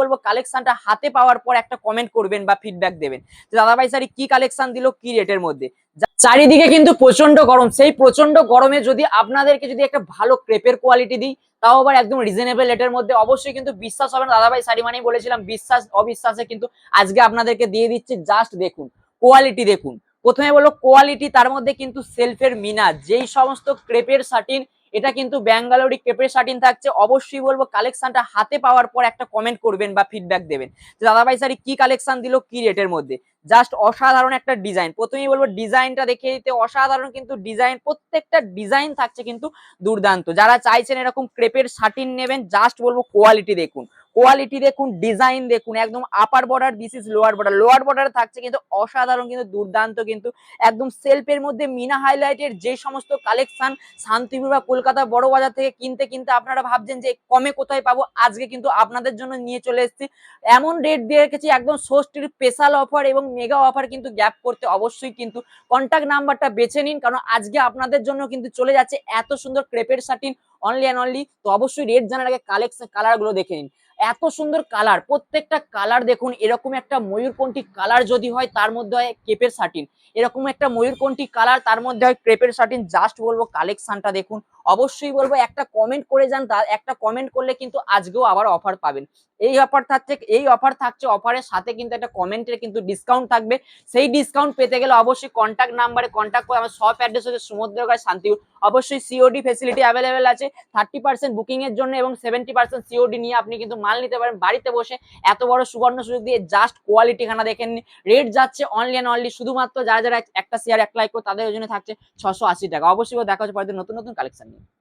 বলবো কালেকশনটা হাতে পাওয়ার পর একটা কমেন্ট করবেন বা ফিডব্যাক দেবেন যে দাদা ভাই স্যার কি কালেকশন দিল, কি রেটের মধ্যে। চারিদিকে কিন্তু প্রচন্ড গরম, সেই প্রচন্ড গরমে যদি আপনাদেরকে যদি একটা ভালো ক্রেপের কোয়ালিটি দিই, তাও আবার একদম রিজনেবল রেটের মধ্যে, অবশ্যই কিন্তু বিশ্বাস হবে না। দাদা ভাই শাড়ি মানেই বলেছিলাম বিশ্বাস অবিশ্বাসে, কিন্তু আজকে আপনাদেরকে দিয়ে দিচ্ছি। জাস্ট দেখুন কোয়ালিটি, দেখুন প্রথমে বললো কোয়ালিটি, তার মধ্যে কিন্তু সেলফের মিনা, যেই সমস্ত ক্রেপের শাটিন, এটা কিন্তু ব্যাঙ্গালোরি ক্রেপের শাটিন থাকছে। অবশ্যই বলবো কালেকশনটা হাতে পাওয়ার পর একটা কমেন্ট করবেন বা ফিডব্যাক দেবেন যে দাদা ভাই স্যার কি কালেকশন দিল, কি রেটের মধ্যে। জাস্ট অসাধারণ একটা ডিজাইন, প্রথমেই বলবো ডিজাইনটা দেখিয়ে দিতে, অসাধারণ কিন্তু ডিজাইন, প্রত্যেকটা ডিজাইন থাকছে কিন্তু দুর্দান্ত। যারা চাইছেন এরকম ক্রেপের শাটিন নেবেন, জাস্ট বলবো কোয়ালিটি দেখুন, কোয়ালিটি দেখুন, ডিজাইন দেখুন, একদম upper border, this is lower border, lower বর্ডারে থাকছে কিন্তু অসাধারণ কিন্তু দুর্দান্ত কিন্তু একদম সেলফের মধ্যে মিনা হাইলাইটের যে সমস্ত কালেকশন শান্তিপুর বা কলকাতা বড় বাজার থেকে কিনতে কিনতে আপনারা ভাবছেন যে কমে কোথায় পাবো, আজকে কিন্তু আপনাদের জন্য নিয়ে চলে এসেছি। এমন রেট দিয়ে রেখেছি একদম ষষ্ঠীর স্পেশাল অফার এবং মেগা অফার কিন্তু গ্যাপ করতে অবশ্যই কিন্তু কন্ট্যাক্ট নাম্বারটা বেছে নিন, কারণ আজকে আপনাদের জন্য কিন্তু চলে যাচ্ছে এত সুন্দর ক্রেপের শাটিন অনলি অ্যান্ড অনলি। তো অবশ্যই রেট জানার আগে কালেকশন কালার গুলো দেখে নিন, এত সুন্দর কালার, প্রত্যেকটা কালার দেখুন। এরকম একটা ময়ূরকণ্ঠী কালার যদি হয়, তার মধ্যে হয় ক্রেপের শাটিন, এরকম একটা ময়ূরকণ্ঠী কালার, তার মধ্যে হয় ক্রেপের শাটিন। জাস্ট বলবো কালেকশনটা দেখুন, অবশ্যই বলবো একটা কমেন্ট করে যান, তার একটা কমেন্ট করলে কিন্তু আজকেও আবার অফার পাবেন। এই অফার থাকছে, এই অফার থাকছে, অফারের সাথে কিন্তু একটা কমেন্টের কিন্তু ডিসকাউন্ট থাকবে। সেই ডিসকাউন্ট পেতে গেলে অবশ্যই কন্ট্যাক্ট নাম্বারে কন্ট্যাক্ট করে, আমার শপ অ্যাড্রেস হচ্ছে সমুদ্রগাঁ শান্তিপুর। অবশ্যই সিওডি ফেসিলিটি অ্যাভেলেবেল আছে 30% বুকিং এর জন্য এবং 70% সিওডি নিয়ে আপনি কিন্তু মাল নিতে পারেন বাড়িতে বসে। এত বড় সুবর্ণ সুযোগ দিয়ে জাস্ট কোয়ালিটি খানা দেখেন। রেট যাচ্ছে অনলি অ্যান্ড অনলি শুধুমাত্র যারা যারা একটা শেয়ার এক লাইক করে তাদের জন্য থাকছে 680 টাকা। অবশ্যই দেখা হচ্ছে পরের নতুন নতুন কালেকশন নিয়ে।